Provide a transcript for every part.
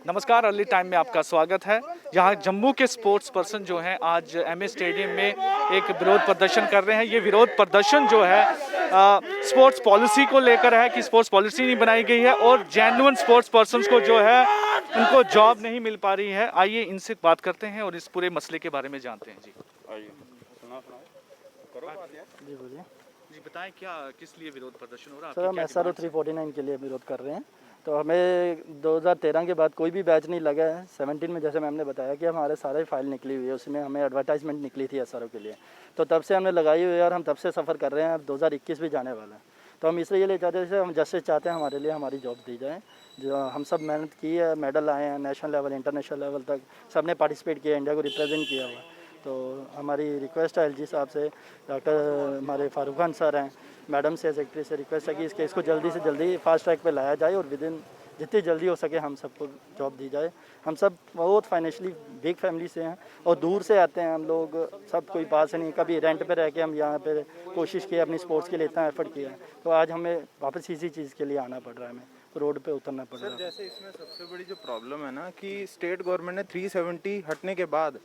नमस्कार, early time में आपका स्वागत है। यहाँ जम्मू के स्पोर्ट्स पर्सन जो हैं आज एमए स्टेडियम में एक विरोध प्रदर्शन कर रहे हैं। ये विरोध प्रदर्शन जो है स्पोर्ट्स पॉलिसी को लेकर है कि स्पोर्ट्स पॉलिसी नहीं बनाई गई है और जेन्युइन स्पोर्ट्स पर्सन्स को जो है उनको जॉब नहीं मिल पा रही है। आइए इनसे बात करते हैं और इस पूरे मसले के बारे में जानते हैं। जी जी बोलिए। जी बताएं, क्या किस लिए विरोध प्रदर्शन हो रहा है? सर हम SRO 349 के लिए विरोध कर रहे हैं। तो हमें 2013 के बाद कोई भी बैच नहीं लगा है। 17 में जैसे मैम ने बताया कि हमारे सारे फाइल निकली हुई है, उसमें हमें एडवर्टाइजमेंट निकली थी SRO के लिए। तो तब से हमने लगाई हुई है और हम तब से सफ़र कर रहे हैं। अब 2021 भी जाने वाला है। तो हम इसलिए ये ले चाहते हैं, हम जस्टिस चाहते हैं, हमारे लिए हमारी जॉब दी जाए। जो हम सब मेहनत की है, मेडल आए हैं नेशनल लेवल इंटरनेशनल लेवल तक, सब ने पार्टिसिपेट किया, इंडिया को रिप्रेजेंट किया हुआ। तो हमारी रिक्वेस्ट है LG साहब से, डॉक्टर हमारे फारूक खान सर हैं, मैडम से, सेक्रेटरी से रिक्वेस्ट है कि इस केस को जल्दी से जल्दी फास्ट ट्रैक पे लाया जाए और विद इन जितनी जल्दी हो सके हम सबको जॉब दी जाए। हम सब बहुत फाइनेंशियली वीक फैमिली से हैं और दूर से आते हैं हम लोग, सब कोई पास नहीं। कभी रेंट पे रह के हम यहाँ पे कोशिश की, अपनी स्पोर्ट्स के लिए इतना एफर्ट किया है, तो आज हमें वापस इसी चीज़ के लिए आना पड़ रहा है, हमें रोड पे उतरना पड़ रहा है। सर जैसे इसमें सबसे बड़ी जो प्रॉब्लम है ना कि स्टेट गवर्नमेंट ने 370 हटने के बाद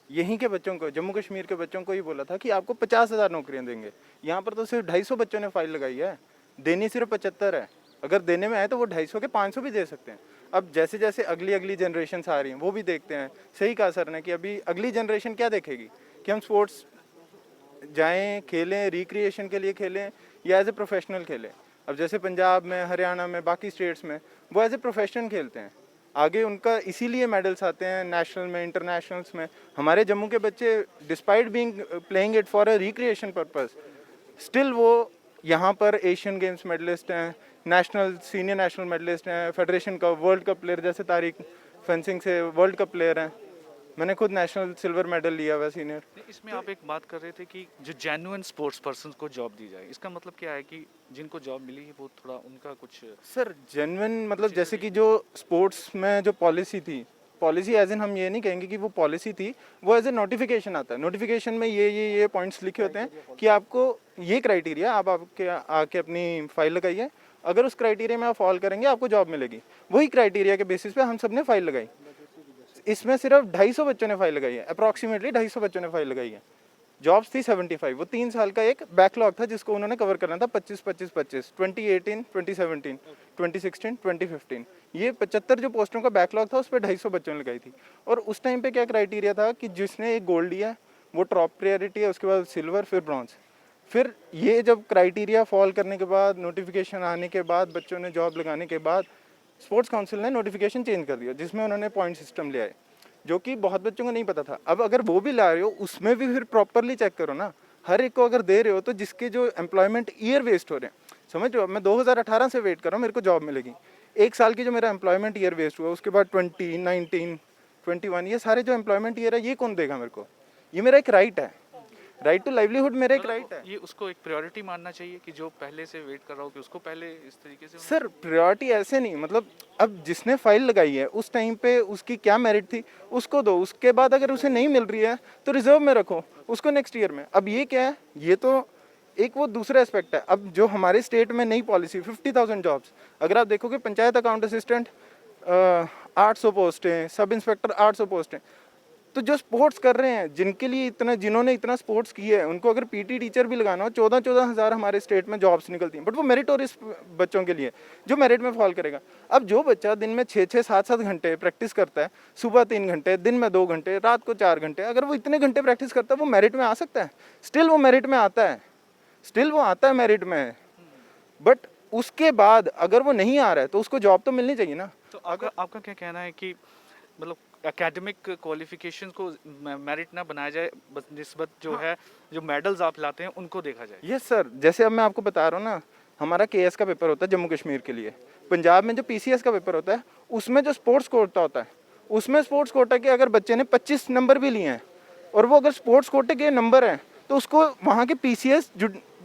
यहीं के बच्चों को, जम्मू कश्मीर के बच्चों को ही बोला था कि आपको 50,000 नौकरियां देंगे। यहाँ पर तो सिर्फ 250 बच्चों ने फाइल लगाई है, देनी सिर्फ 75 है। अगर देने में आए तो वो 250 के 500 भी दे सकते हैं। अब जैसे जैसे अगली जनरेशन आ रही हैं वो भी देखते हैं। सही कहा सर ने कि अभी अगली जनरेशन क्या देखेगी कि हम स्पोर्ट्स जाएं, खेलें, रिक्रिएशन के लिए खेलें या एज ए प्रोफेशनल खेलें। अब जैसे पंजाब में, हरियाणा में, बाकी स्टेट्स में वो एज ए प्रोफेशनल खेलते हैं। आगे उनका इसीलिए मेडल्स आते हैं नेशनल में, इंटरनेशनल्स में। हमारे जम्मू के बच्चे despite being playing it for a recreation purpose, still वो यहाँ पर एशियन गेम्स मेडलिस्ट हैं, नेशनल सीनियर नेशनल मेडलिस्ट हैं, फेडरेशन का वर्ल्ड कप प्लेयर, जैसे तारिक फेंसिंग से वर्ल्ड कप प्लेयर हैं। मैंने खुद नेशनल सिल्वर मेडल लिया हुआ सीनियर। इसमें आप एक बात कर रहे थे कि जो जेन्युइन स्पोर्ट्स पर्सन को जॉब दी जाए, इसका मतलब क्या है कि जिनको जॉब मिली है वो थोड़ा उनका कुछ सर जेन्युइन मतलब जैसे कि जो स्पोर्ट्स में जो पॉलिसी थी, पॉलिसी एज इन हम ये नहीं कहेंगे कि वो पॉलिसी थी, वो एज ए नोटिफिकेशन आता है। नोटिफिकेशन में ये पॉइंट्स लिखे होते हैं कि आपको ये क्राइटेरिया, आप आके अपनी फाइल लगाइए, अगर उस क्राइटेरिया में आप फॉल करेंगे आपको जॉब मिलेगी। वही क्राइटेरिया के बेसिस पे हम सब ने फाइल लगाई। इसमें सिर्फ 250 बच्चों ने फाइल लगाई है, अप्रॉक्सीमेटली 250 बच्चों ने फाइल लगाई है। जॉब्स थी 75। वो 3 साल का एक बैकलॉग था जिसको उन्होंने कवर करना था। 25, 2018, 2017, 2016, 2015, ये 75 जो पोस्टों का बैकलॉग था उस पर 250 बच्चों ने लगाई थी। और उस टाइम पे क्या क्राइटेरिया था कि जिसने एक गोल्ड लिया वो टॉप प्रायोरिटी है, उसके बाद सिल्वर, फिर ब्रॉन्ज। फिर ये जब क्राइटेरिया फॉल करने के बाद, नोटिफिकेशन आने के बाद, बच्चों ने जॉब लगाने के बाद, स्पोर्ट्स काउंसिल ने नोटिफिकेशन चेंज कर दिया जिसमें उन्होंने पॉइंट सिस्टम ले आए, जो कि बहुत बच्चों को नहीं पता था। अब अगर वो भी ला रहे हो उसमें भी फिर प्रॉपरली चेक करो ना। हर एक को अगर दे रहे हो तो जिसके जो एम्प्लॉयमेंट ईयर वेस्ट हो रहे हैं, समझ रहे हो। मैं 2018 से वेट कर रहा हूँ, मेरे को जॉब मिलेगी। 1 साल की जो मेरा एम्प्लॉयमेंट ईयर वेस्ट हुआ, उसके बाद 20, 19, 21, ये सारे जो एम्प्लॉयमेंट ईयर है ये कौन देगा मेरे को? ये मेरा एक राइट है, राइट टू लाइवलीहुड मेरा एक राइट है। ये उसको एक प्रायोरिटी मानना चाहिए कि जो पहले से वेट कर रहा हो कि उसको पहले इस तरीके से। सर प्रायोरिटी ऐसे नहीं, मतलब अब जिसने फाइल लगाई है उस टाइम पे उसकी क्या मेरिट थी उसको दो, उसके बाद अगर उसे नहीं मिल रही है तो रिजर्व में रखो उसको नेक्स्ट ईयर में। अब ये क्या है, ये तो एक वो दूसरा एस्पेक्ट है। अब जो हमारे स्टेट में नई पॉलिसी 50,000 जॉब्स, अगर आप देखोगे पंचायत अकाउंट असिस्टेंट 800 पोस्ट हैं, सब इंस्पेक्टर 800 पोस्ट हैं। तो जो स्पोर्ट्स कर रहे हैं, जिनके लिए इतना, जिन्होंने इतना स्पोर्ट्स किया है, उनको अगर पीटी टीचर भी लगाना हो, 14-14 हज़ार हमारे स्टेट में जॉब्स निकलती हैं। बट वो मेरिटोरियस बच्चों के लिए जो मेरिट में फॉल करेगा। अब जो बच्चा दिन में 6-6, 7-7 घंटे प्रैक्टिस करता है, सुबह 3 घंटे, दिन में 2 घंटे, रात को 4 घंटे, अगर वो इतने घंटे प्रैक्टिस करता है वो मेरिट में आ सकता है। स्टिल वो मेरिट में आता है, स्टिल वो आता है मेरिट में। बट उसके बाद अगर वो नहीं आ रहा है तो उसको जॉब तो मिलनी चाहिए ना। तो आपका क्या कहना है कि मतलब एकेडमिक क्वालिफिकेशन को मेरिट ना बनाया जाए, बस निस्बत जो है जो मेडल्स आप लाते हैं उनको देखा जाए? यस सर, जैसे अब मैं आपको बता रहा हूँ ना, हमारा KS का पेपर होता है जम्मू कश्मीर के लिए। पंजाब में जो PCS का पेपर होता है उसमें जो स्पोर्ट्स कोटा होता है, उसमें स्पोर्ट्स कोटा के अगर बच्चे ने 25 नंबर भी लिए हैं और वो अगर स्पोर्ट्स कोटे के नंबर हैं तो उसको वहाँ के PCS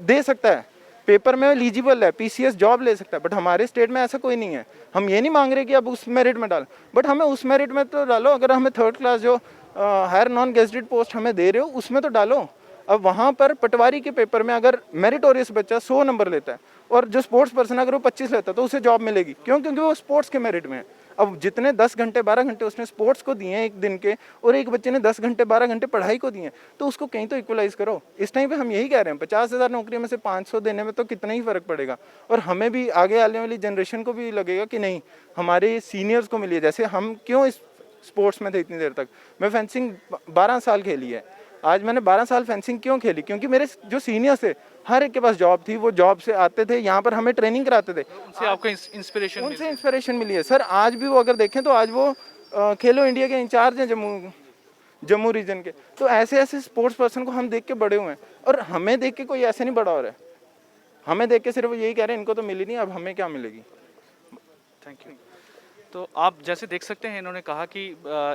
दे सकता है, पेपर में एलिजिबल है, PCS जॉब ले सकता है। बट हमारे स्टेट में ऐसा कोई नहीं है। हम ये नहीं मांग रहे कि अब उस मेरिट में डालो, बट हमें उस मेरिट में तो डालो। अगर हमें 3rd क्लास जो हायर नॉन गेजेटेड पोस्ट हमें दे रहे हो उसमें तो डालो। अब वहाँ पर पटवारी के पेपर में अगर मेरिटोरियस बच्चा 100 नंबर लेता है और जो स्पोर्ट्स पर्सन अगर वो 25 लेता है तो उसे जॉब मिलेगी। क्यों? क्योंकि वो स्पोर्ट्स के मेरिट में है। अब जितने 10 घंटे 12 घंटे उसने स्पोर्ट्स को दिए हैं एक दिन के, और एक बच्चे ने 10 घंटे 12 घंटे पढ़ाई को दिए हैं, तो उसको कहीं तो इक्वलाइज करो। इस टाइम पे हम यही कह रहे हैं, 50,000 नौकरियों में से 500 देने में तो कितना ही फ़र्क पड़ेगा, और हमें भी आगे आने वाली जनरेशन को भी लगेगा कि नहीं हमारे सीनियर्स को मिली है। जैसे हम क्यों इस स्पोर्ट्स में थे इतनी देर तक, मैं फेंसिंग 12 साल खेली है। आज मैंने 12 साल फेंसिंग क्यों खेली, क्योंकि मेरे जो सीनियर्स थे हर एक के पास जॉब थी, वो जॉब से आते थे यहाँ पर हमें ट्रेनिंग कराते थे, उनसे आपको इंस्पिरेशन उनसे इंस्पिरेशन मिली है सर। आज भी वो अगर देखें तो आज वो खेलो इंडिया के इंचार्ज हैं जम्मू रीजन के। तो ऐसे ऐसे स्पोर्ट्स पर्सन को हम देख के बड़े हुए हैं, और हमें देख के कोई ऐसे नहीं बड़ा हो रहा है, हमें देख के सिर्फ यही कह रहे हैं इनको तो मिली नहीं, अब हमें क्या मिलेगी। Thank you. तो आप जैसे देख सकते हैं, इन्होंने कहा कि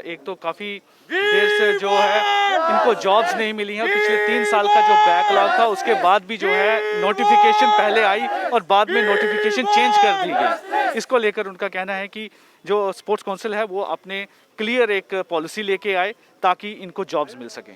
एक तो काफ़ी देर से जो है इनको जॉब्स नहीं मिली हैं, और पिछले 3 साल का जो बैकलॉग था उसके बाद भी जो है नोटिफिकेशन पहले आई और बाद में नोटिफिकेशन चेंज कर दी गई। इसको लेकर उनका कहना है कि जो स्पोर्ट्स काउंसिल है वो अपने क्लियर एक पॉलिसी लेके आए ताकि इनको जॉब्स मिल सकें।